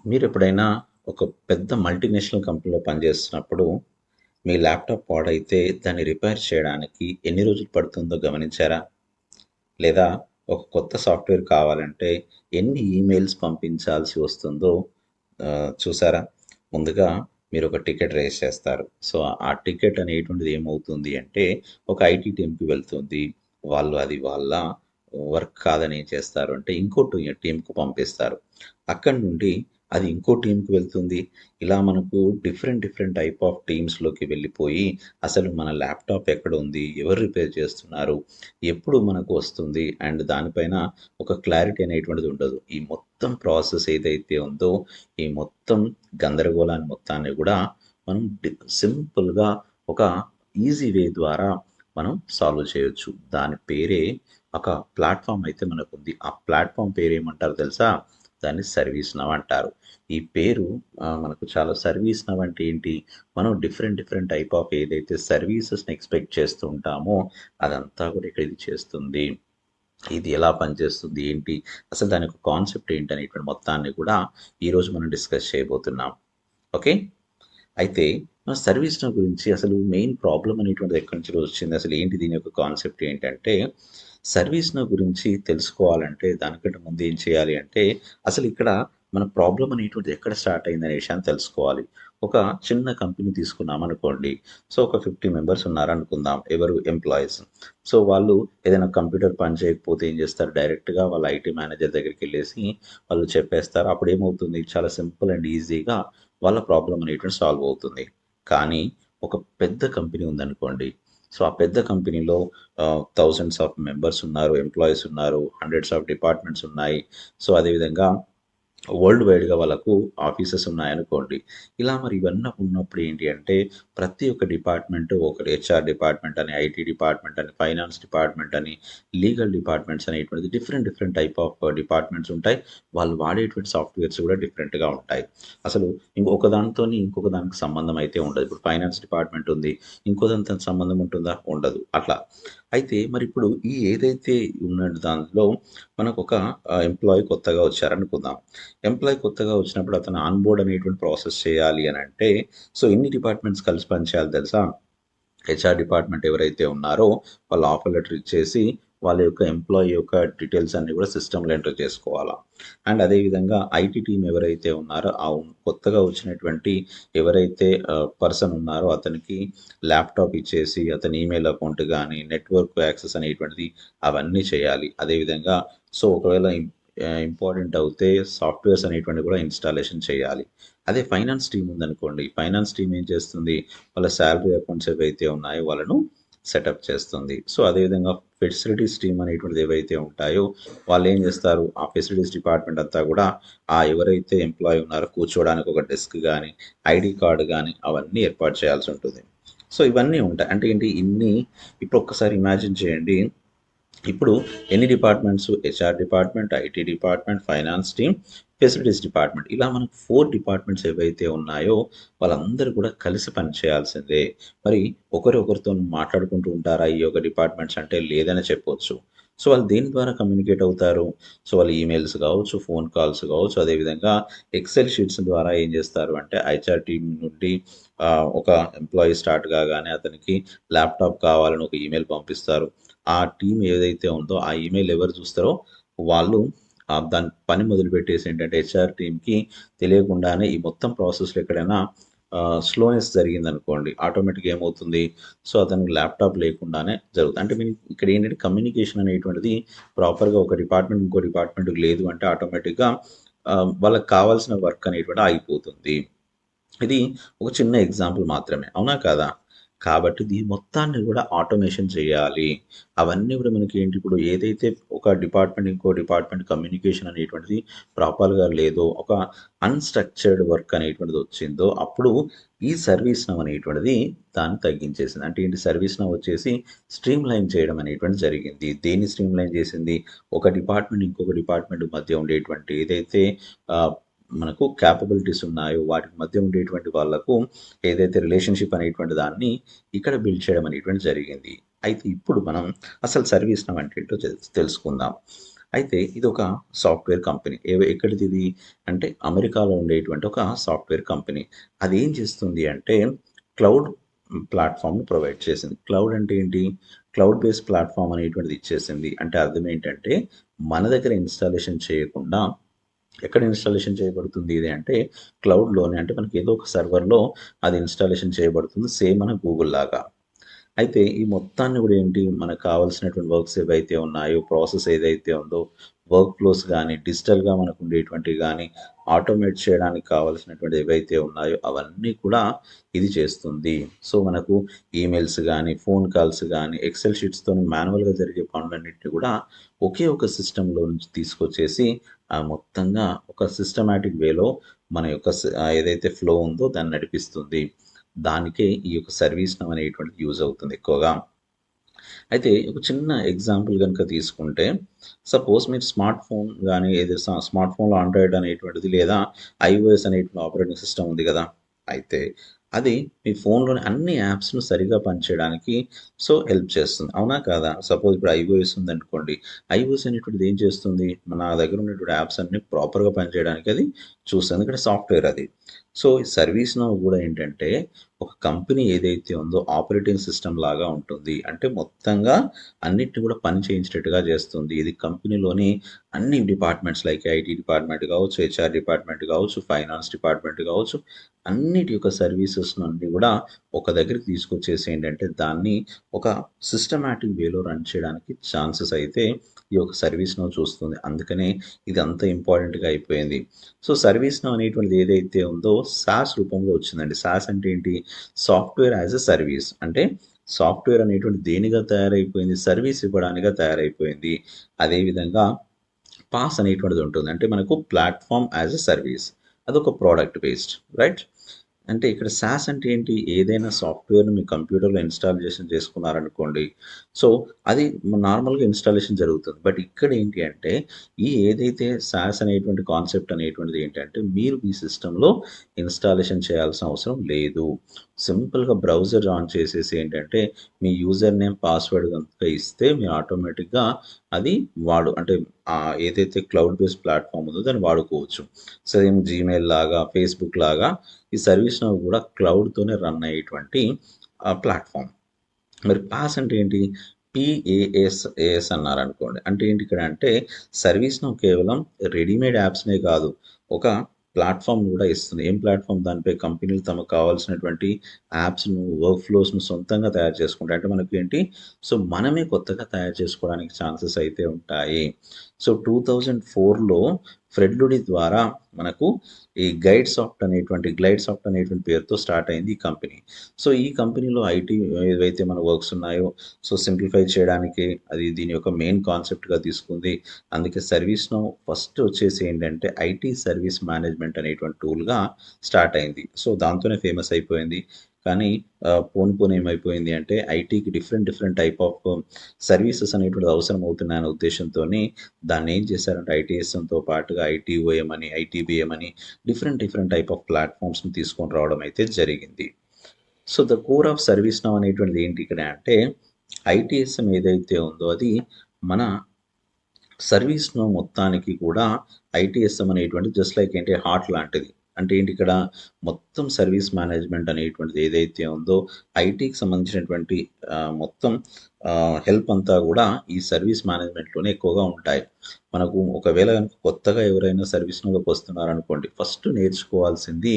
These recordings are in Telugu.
మీరెప్పుడైనా ఒక పెద్ద మల్టీనేషనల్ కంపెనీలో పనిచేస్తున్నప్పుడు, మీ ల్యాప్‌టాప్ పాడైతే దాన్ని రిపేర్ చేయడానికి ఎన్ని రోజులు పడుతుందో గమనించారా? లేదా ఒక కొత్త సాఫ్ట్‌వేర్ కావాలంటే ఎన్ని ఈమెయిల్స్ పంపించాల్సి వస్తుందో చూసారా? ముందుగా మీరొక టికెట్ రైజ్ చేస్తారు. సో, ఆ టికెట్ అనేటువంటిది ఏమవుతుంది అంటే, ఒక ఐటీ టీమ్‌కి వెళ్తుంది. వాళ్ళు అది వాళ్ళ వర్క్ కాదని ఏం చేస్తారు అంటే, ఇంకో టీమ్‌కి పంపిస్తారు. అక్కడి నుండి అది ఇంకో టీమ్‌కి వెళ్తుంది. ఇలా మనకు డిఫరెంట్, డిఫరెంట్ టైప్ ఆఫ్ టీమ్స్‌లోకి వెళ్ళిపోయి, అసలు మన ల్యాప్‌టాప్ ఎక్కడుంది? ఎవరు రిపేర్ చేస్తున్నారు? ఎప్పుడు మనకు వస్తుంది? అండ్ దానిపైన ఒక క్లారిటీ అనేటువంటిది ఉండదు. ఈ మొత్తం ప్రాసెస్ ఏదైతే ఉందో, ఈ మొత్తం గందరగోళాన్ని మొత్తాన్ని గూడా మనం సింపుల్‌గా ఒక ఈజీ వే ద్వారా మనం సాల్వ్ చేయొచ్చు. దాని పేరే ఒక ప్లాట్‌ఫార్మ్ అయితే మనకుంది. ఆ ప్లాట్‌ఫార్మ్ పేరేమంటారో తెలుసా? దాన్ని సర్వీస్ నౌ అంటారు. ఈ పేరు మనకు చాలా సర్వీస్ నౌ అంటే ఏంటి? మనం డిఫరెంట్, డిఫరెంట్ టైప్ ఆఫ్ ఏదైతే సర్వీసెస్‌ని ఎక్స్‌పెక్ట్ చేస్తూ ఉంటామో, అదంతా కూడా ఇక్కడ ఇది చేస్తుంది. ఇది ఎలా పనిచేస్తుంది? ఏంటి? అసలు దాని యొక్క కాన్సెప్ట్ ఏంటి? అనేటువంటి మొత్తాన్ని కూడా ఈరోజు మనం డిస్కస్ చేయబోతున్నాం. ఓకే. అయితే సర్వీస్ నౌ గురించి అసలు మెయిన్ ప్రాబ్లమ్ అనేటువంటిది ఎక్కడి నుంచి వచ్చింది? అసలు ఏంటి దీని యొక్క కాన్సెప్ట్ ఏంటంటే, సర్వీస్ నౌ గురించి తెలుసుకోవాలంటే దానికంటే ముందు ఏం చేయాలి అంటే, అసలు ఇక్కడ మన ప్రాబ్లమ్ అనేటువంటిది ఎక్కడ స్టార్ట్ అయిందనే విషయాన్ని తెలుసుకోవాలి. ఒక చిన్న కంపెనీ తీసుకున్నామనుకోండి. సో, ఒక 50 మెంబర్స్ ఉన్నారనుకుందాం. ఎవరు? ఎంప్లాయీస్. సో, వాళ్ళు ఏదైనా కంప్యూటర్ పని చేయకపోతే ఏం చేస్తారు? డైరెక్ట్‌గా వాళ్ళ ఐటీ మేనేజర్ దగ్గరికెళ్ళేసి వాళ్ళు చెప్పేస్తారు. అప్పుడేమవుతుంది? చాలా సింపుల్ అండ్ ఈజీగా వాళ్ళ ప్రాబ్లమ్ అనేటువంటిది సాల్వ్ అవుతుంది. కానీ ఒక పెద్ద కంపెనీ ఉందనుకోండి. సో, ఆ పెద్ద కంపెనీలో థౌసండ్స్ ఆఫ్ మెంబర్స్ ఉన్నారు, ఎంప్లాయీస్ ఉన్నారు, హండ్రెడ్స్ ఆఫ్ డిపార్ట్మెంట్స్ ఉన్నాయి. సో, అదేవిధంగా వరల్డ్ వైడ్‌గా వాళ్ళకు ఆఫీసెస్ ఉన్నాయనుకోండి. ఇలా మరి ఇవన్నీ ఉన్నప్పుడు ఏంటి అంటే, ప్రతి ఒక్క డిపార్ట్‌మెంటు ఒకటి హెచ్ఆర్ డిపార్ట్‌మెంట్ అని, ఐటీ డిపార్ట్‌మెంట్ అని, ఫైనాన్స్ డిపార్ట్‌మెంట్ అని, లీగల్ డిపార్ట్‌మెంట్స్ అనేటువంటిది different, different type of departments ఉంటాయి. వాళ్ళు వాడేటువంటి సాఫ్ట్‌వేర్స్ కూడా డిఫరెంట్‌గా ఉంటాయి. అసలు ఇంకొక దానితోని ఇంకొక దానికి సంబంధం అయితే ఉండదు. ఇప్పుడు ఫైనాన్స్ డిపార్ట్‌మెంట్ ఉంది. ఇంకో దానితో సంబంధం ఉంటుందా? ఉండదు. అట్లా. అయితే మరిప్పుడు ఈ ఏదైతే ఉన్న దానిలో మనకొక ఎంప్లాయీ కొత్తగా వచ్చారనుకుందాం. ఎంప్లాయీ కొత్తగా వచ్చినప్పుడు అతను ఆన్ బోర్డ్ అనేటువంటి ప్రాసెస్ చేయాలి అని అంటే, సో ఎన్ని డిపార్ట్మెంట్స్ కలిసి పనిచేయాలి తెలుసా? హెచ్ఆర్ డిపార్ట్మెంట్ ఎవరైతే ఉన్నారో వాళ్ళు ఆఫర్ లెటర్ ఇచ్చేసి వాళ్ళ యొక్క ఎంప్లాయీ యొక్క డీటెయిల్స్ అన్నీ కూడా సిస్టమ్‌లో ఎంటర్ చేసుకోవాలా. అండ్ అదేవిధంగా ఐటీ టీమ్ ఎవరైతే ఉన్నారో కొత్తగా వచ్చినటువంటి ఎవరైతే పర్సన్ ఉన్నారో అతనికి ల్యాప్‌టాప్ ఇచ్చేసి అతని ఈమెయిల్ అకౌంట్ గానీ, నెట్‌వర్క్ యాక్సెస్ అనేటువంటిది అవన్నీ చేయాలి. అదేవిధంగా సో ఒకవేళ ఇంపార్టెంట్ అవుతే సాఫ్ట్‌వేర్స్ అనేటువంటివి కూడా ఇన్‌స్టాలేషన్ చేయాలి. అదే ఫైనాన్స్ టీమ్ ఉందనుకోండి. ఫైనాన్స్ టీమ్ ఏం చేస్తుంది? వాళ్ళ శాలరీ అకౌంట్స్ ఏవైతే ఉన్నాయో వాళ్ళను సెటప్ చేస్తుంది. సో, అదేవిధంగా ఫెసిలిటీస్ టీమ్ అనేటువంటిది ఏవైతే ఉంటాయో వాళ్ళేం చేస్తారు? ఆ ఫెసిలిటీస్ డిపార్ట్మెంట్ అంతా కూడా ఎవరైతే ఎంప్లాయీ ఉన్నారో కూర్చోవడానికి ఒక డెస్క్ గానీ, ఐడీ కార్డ్ గానీ అవన్నీ ఏర్పాటు చేయాల్సి ఉంటుంది. సో, ఇవన్నీ ఉంటాయి. అంటే ఏంటి? ఇప్పుడు ఒక్కసారి ఇమాజిన్ చేయండి. ఇప్పుడు ఎన్ని departments? HR department, IT department, finance team, facilities department. ఇలా మనకు 4 డిపార్ట్మెంట్స్ ఏవైతే ఉన్నాయో వాళ్ళందరూ కూడా కలిసి పనిచేయాల్సిందే. మరి ఒకరితో మాట్లాడుకుంటూ ఉంటారా ఈ యొక్క డిపార్ట్మెంట్స్ అంటే లేదనే చెప్పొచ్చు. సో, వాళ్ళు దేని ద్వారా కమ్యూనికేట్ అవుతారు? సో, వాళ్ళు ఈమెయిల్స్ కావచ్చు, ఫోన్ కాల్స్ కావచ్చు, అదేవిధంగా ఎక్సెల్ షీట్స్ ద్వారా ఏం చేస్తారు అంటే హెచ్ఆర్ టీమ్ నుండి ఒక ఎంప్లాయీ స్టార్ట్ కాగానే అతనికి ల్యాప్‌టాప్ కావాలని ఒక ఈమెయిల్ పంపిస్తారు. ఆ టీమ్ ఏదైతే ఉందో ఆ ఈమెయిల్ ఎవరు చూస్తారో వాళ్ళు దాని పని మొదలుపెట్టేసి ఏంటంటే హెచ్ఆర్ టీమ్‌కి తెలియకుండానే ఈ మొత్తం ప్రాసెస్‌లో ఎక్కడైనా స్లోనెస్ జరిగిందనుకోండి. ఆటోమేటిక్‌గా ఏమవుతుంది? సో, అతనికి ల్యాప్‌టాప్ లేకుండానే జరుగుతుంది. అంటే మీన్ ఇక్కడ ఏంటంటే కమ్యూనికేషన్ అనేటువంటిది ప్రాపర్‌గా ఒక డిపార్ట్మెంట్ ఇంకో డిపార్ట్మెంట్‌కి లేదు అంటే ఆటోమేటిక్‌గా వాళ్ళకి కావాల్సిన వర్క్ అనేటువంటిది ఆగిపోతుంది. ఇది ఒక చిన్న ఎగ్జాంపుల్ మాత్రమే. అవునా కాదా? కాబట్టి దీని మొత్తాన్ని గూడా ఆటోమేషన్ చేయాలి. అవన్నీ గూడా మనకేంటి ఇప్పుడు ఏదైతే ఒక డిపార్ట్మెంట్ ఇంకో డిపార్ట్మెంట్ కమ్యూనికేషన్ అనేటువంటిది ప్రాపర్‌గా లేదో, ఒక అన్‌స్ట్రక్చర్డ్ వర్క్ అనేటువంటిదొచ్చిందో, అప్పుడు ఈ సర్వీస్ నౌ అనేటువంటిది దాన్ని తగ్గించేసింది. అంటే ఏంటి సర్వీస్ నౌ వచ్చేసి స్ట్రీమ్‌లైన్ చేయడం అనేటువంటిది జరిగింది. దేన్ని స్ట్రీమ్‌లైన్ చేసింది? ఒక డిపార్ట్మెంట్ ఇంకొక డిపార్ట్మెంట్ మధ్య ఉండేటువంటి ఏదైతే ఆహ్, మనకు క్యాపబిలిటీస్ ఉన్నాయో వాటికి మధ్య ఉండేటువంటి వాళ్ళకు ఏదైతే రిలేషన్‌షిప్ అనేటువంటి దాన్ని ఇక్కడ బిల్డ్ చేయడం అనేటువంటిది జరిగింది. అయితే ఇప్పుడు మనం అసలు సర్వీస్ నౌ అంటే ఏంటో తెలుసుకుందాం. అయితే ఇది ఒక సాఫ్ట్‌వేర్ కంపెనీ. ఎక్కడిది ఇది అంటే అమెరికాలో ఉండేటువంటి ఒక సాఫ్ట్‌వేర్ కంపెనీ. అది ఏం చేస్తుంది అంటే క్లౌడ్ ప్లాట్‌ఫార్మ్‌ని ప్రొవైడ్ చేసింది. క్లౌడ్ అంటే ఏంటి? క్లౌడ్ బేస్డ్ ప్లాట్‌ఫార్మ్ అనేటువంటిది ఇచ్చేసింది. అంటే అర్థం ఏంటంటే మన దగ్గర ఇన్‌స్టాలేషన్ చేయకుండా ఎక్కడ ఇన్‌స్టాలేషన్ చేయబడుతుంది ఇది అంటే క్లౌడ్‌లోనే, అంటే మనకి ఏదో ఒక సర్వర్‌లో అది ఇన్‌స్టాలేషన్ చేయబడుతుంది. సేమ్ మన గూగుల్ లాగా. అయితే ఈ మొత్తాన్ని కూడా ఏంటి మనకు కావాల్సినటువంటి వర్క్స్ ఏవైతే ఉన్నాయో, ప్రాసెస్ ఏదైతే ఉందో, వర్క్ ఫ్లోస్ కానీ, డిజిటల్గా మనకు ఉండేటువంటివి కానీ, ఆటోమేట్ చేయడానికి కావాల్సినటువంటి ఏవైతే ఉన్నాయో అవన్నీ కూడా ఇది చేస్తుంది. సో మనకు ఈమెయిల్స్ కానీ, ఫోన్ కాల్స్ కానీ, ఎక్సెల్ షీట్స్తో మాన్యువల్గా జరిగే పనులన్నింటినీ కూడా ఒకే ఒక సిస్టంలో నుంచి తీసుకొచ్చేసి మొత్తంగా ఒక సిస్టమాటిక్ వేలో మన యొక్క ఏదైతే ఫ్లో ఉందో దాన్ని నడిపిస్తుంది. దానికే ఈ యొక్క సర్వీస్ నౌ అనేటువంటిది యూజ్ అవుతుంది ఎక్కువగా. అయితే ఒక చిన్న ఎగ్జాంపుల్ గనుక తీసుకుంటే, సపోజ్ మీరు స్మార్ట్ ఫోన్ గానీ, ఏదో స్మార్ట్ ఫోన్‌లో ఆండ్రాయిడ్ అనేటువంటిది లేదా ఐఓఎస్ అనేటువంటి ఆపరేటింగ్ సిస్టమ్ ఉంది గదా! అయితే అది మీ ఫోన్‌లోని అన్ని యాప్స్‌ను సరిగ్గా పనిచేయడానికి హెల్ప్ చేస్తుంది. అవునా? కాదా? సపోజ్ ఇప్పుడు ఐఓఎస్ ఉందనుకోండి. ఐఓఎస్ అనేటువంటిది ఏం చేస్తుంది? నా దగ్గర ఉన్నటువంటి యాప్స్ అన్నీ ప్రాపర్‌గా పనిచేయడానికి అది చూస్తుంది. ఎందుకంటే సాఫ్ట్‌వేర్ అది. ఈ సర్వీస్ నౌ గూడా ఏంటంటే ఒక కంపెనీ ఏదైతే ఉందో ఆపరేటింగ్ సిస్టమ్ లాగా ఉంటుంది. అంటే మొత్తంగా అన్నిటిని కూడా పని చేయించేటట్టుగా చేస్తుంది. ఇది కంపెనీలోని అన్ని డిపార్ట్మెంట్స్ లైక్ ఐటీ డిపార్ట్మెంట్ కావచ్చు, హెచ్ఆర్ డిపార్ట్మెంట్ కావచ్చు, ఫైనాన్స్ డిపార్ట్మెంట్ కావచ్చు, అన్నిటి యొక్క సర్వీసెస్ అన్నీ కూడా ఒక దగ్గరికి తీసుకొచ్చేసి ఏంటంటే దాన్ని ఒక సిస్టమాటిక్ వేలో రన్ చేయడానికి ఛాన్సెస్ అయితే ఈ యొక్క సర్వీస్ నౌ చూస్తుంది. అందుకనే ఇది అంత ఇంపార్టెంట్‌గా అయిపోయింది. సర్వీస్ నౌ అనేటువంటిది ఏదైతే ఉందో సాస్ రూపంలో వచ్చిందండి. సాస్ అంటే ఏంటి? Software as a service. అంటే సాఫ్ట్‌వేర్ అనేటువంటిది దేనిగా తయారైపోయింది? సర్వీస్ ఇవ్వడానిగా తయారైపోయింది. అదేవిధంగా పాస్ అనేటువంటిది ఉంటుంది. అంటే మనకు ప్లాట్‌ఫార్మ్ యాస్ ఎ సర్వీస్. అదొక ప్రొడక్ట్ బేస్డ్ రైట్? అంటే ఇక్కడ సాస్ అంటే ఏంటి? ఏదైనా సాఫ్ట్‌వేర్‌ని మీ కంప్యూటర్‌లో ఇన్‌స్టాలేషన్ చేసుకున్నారనుకోండి. సో, అది నార్మల్‌గా ఇన్‌స్టాలేషన్ జరుగుతుంది. బట్ ఇక్కడ ఏంటి అంటే, ఏదైతే సాస్ అనేటువంటి కాన్సెప్ట్ అనేటువంటిది ఏంటంటే, మీరు మీ సిస్టమ్‌లో ఇన్‌స్టాలేషన్ చేయాల్సిన అవసరం లేదు. సింపుల్‌గా బ్రౌజర్ ఆన్ చేసేసి ఏంటంటే, మీ యూజర్ నేమ్, పాస్వర్డ్ గనుక ఇస్తే మీరు ఆటోమేటిక్‌గా అది అంటే ఏదైతే క్లౌడ్ బేస్డ్ ప్లాట్‌ఫార్మ్ ఉందో దాన్ని వాడుకోవచ్చు. సేమ్ జీమెయిల్ లాగా, ఫేస్‌బుక్ లాగా ఈ సర్వీస్ నౌ కూడా క్లౌడ్‌తోనే రన్ అయ్యేటువంటి ప్లాట్‌ఫార్మ్. మరి పాస్ అంటే ఏంటి? ఏఎస్ అన్నారనుకోండి. అంటే ఏంటి ఇక్కడ అంటే సర్వీస్ నౌ కేవలం రెడీమేడ్ యాప్స్‌నే కాదు. ఒక ప్లాట్‌ఫార్మ్ కూడా ఇస్తుంది. ఏం ప్లాట్‌ఫార్మ్? దానిపై కంపెనీలు తమకు కావాల్సినటువంటి యాప్స్‌ను, వర్క్ ఫ్లోస్‌ను సొంతంగా తయారు చేసుకుంటాయి. అంటే మనకి ఏంటి? మనమే కొత్తగా తయారు చేసుకోవడానికి ఛాన్సెస్ అయితే ఉంటాయి. 2004లో ఫ్రెడ్ లుడి ద్వారా మనకు ఈ గ్లైడ్ సాఫ్ట్ అనేటువంటి పేరుతో స్టార్ట్ అయింది ఈ కంపెనీ. ఈ కంపెనీలో ఐటీ ఏవైతే మన వర్క్స్ ఉన్నాయో సింప్లిఫై చేయడానికి అది దీని యొక్క మెయిన్ కాన్సెప్ట్‌గా తీసుకుంది. అందుకే సర్వీస్ నౌ ఫస్ట్ వచ్చేసి ఏంటంటే ఐటీ సర్వీస్ మేనేజ్మెంట్ అనేటువంటి టూల్‌గా స్టార్ట్ అయింది. దాంతోనే ఫేమస్ అయిపోయింది. కానీ పోను పోను ఏమైపోయింది అంటే ఐటీకి డిఫరెంట్ టైప్ ఆఫ్ సర్వీసెస్ అనేటువంటిది అవసరం అవుతున్నాయనే ఉద్దేశంతోని దాన్ని ఏం చేశారంటే ఐటీఎస్ఎంతో పాటుగా ఐటీఓఎం అని, ఐటీబీఎం అని డిఫరెంట్ టైప్ ఆఫ్ ప్లాట్‌ఫార్మ్స్‌ని తీసుకొని రావడం అయితే జరిగింది. The core of service now అనేటువంటిది ఏంటి ఇక్కడ అంటే ఐటీఎస్ఎం ఏదైతే ఉందో అది మన సర్వీస్ నౌ మొత్తానికి కూడా ఐటీఎస్ఎం అనేటువంటిది జస్ట్ లైక్ ఏంటి హార్ట్ లాంటిది. అంటే ఏంటి ఇక్కడ మొత్తం సర్వీస్ మేనేజ్మెంట్ అనేటువంటిది ఏదైతే ఉందో ఐటీకి సంబంధించినటువంటి మొత్తం హెల్ప్ అంతా కూడా ఈ సర్వీస్ మేనేజ్మెంట్‌లోనే ఎక్కువగా ఉంటాయి. మనకు ఒకవేళ గనుక కొత్తగా ఎవరైనా సర్వీస్ నౌలోకి వస్తున్నారనుకోండి, ఫస్ట్ నేర్చుకోవాల్సింది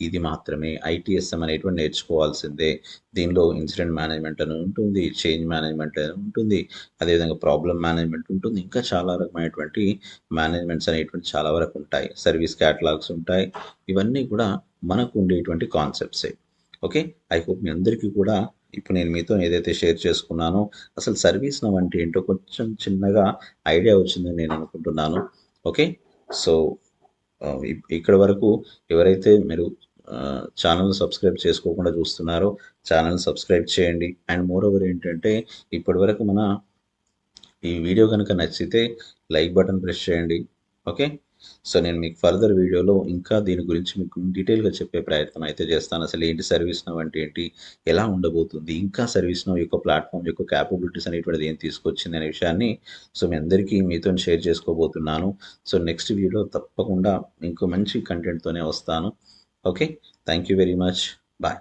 ఇది మాత్రమే. ఐటీఎస్ఎం అనేటువంటి నేర్చుకోవాల్సిందే. దీనిలో ఇన్సిడెంట్ మేనేజ్మెంట్ అని ఉంటుంది, చేంజ్ మేనేజ్మెంట్ అని ఉంటుంది, అదేవిధంగా ప్రాబ్లమ్ మేనేజ్మెంట్ ఉంటుంది. ఇంకా చాలా రకమైనటువంటి మేనేజ్మెంట్స్ అనేటువంటి చాలా వరకు ఉంటాయి. సర్వీస్ క్యాటలాగ్స్ ఉంటాయి. ఇవన్నీ కూడా మనకు ఉండేటువంటి కాన్సెప్ట్సే. ఓకే. ఐ హోప్ మీ అందరికీ కూడా ఇప్పుడు నేను మీతో ఏదైతే షేర్ చేసుకున్నానో అసలు సర్వీస్ నౌ అంటే ఏంటో కొంచెం చిన్నగా ఐడియా వచ్చిందని నేను అనుకుంటున్నాను. ఓకే. సో, ఇక్కడి వరకు ఎవరైతే మీరు ఛానల్‌ని సబ్స్క్రైబ్ చేసుకోకుండా చూస్తున్నారో ఛానల్‌ని సబ్స్క్రైబ్ చేయండి. అండ్ మోర్ ఓవర్ ఏంటంటే ఇప్పటివరకు ఈ వీడియో గనుక నచ్చితే లైక్ బటన్ ప్రెస్ చేయండి. ఓకే. సో, నేను మీకు ఫర్దర్ వీడియోలో ఇంకా దీని గురించి మీకు డీటెయిల్‌గా చెప్పే ప్రయత్నం అయితే చేస్తాను. అసలు ఏంటి సర్వీస్ నౌ అంటే ఏంటి? ఎలా ఉండబోతుంది? ఇంకా సర్వీస్ నౌ యొక్క ప్లాట్‌ఫార్మ్ యొక్క క్యాపబిలిటీస్ అనేటువంటిది ఏం తీసుకొచ్చింది అనే విషయాన్ని మీ అందరికీ మీతోని షేర్ చేసుకోబోతున్నాను. సో, నెక్స్ట్ వీడియో తప్పకుండా ఇంకో మంచి కంటెంట్‌తోనే వస్తాను. Okay. Thank you very much. Bye.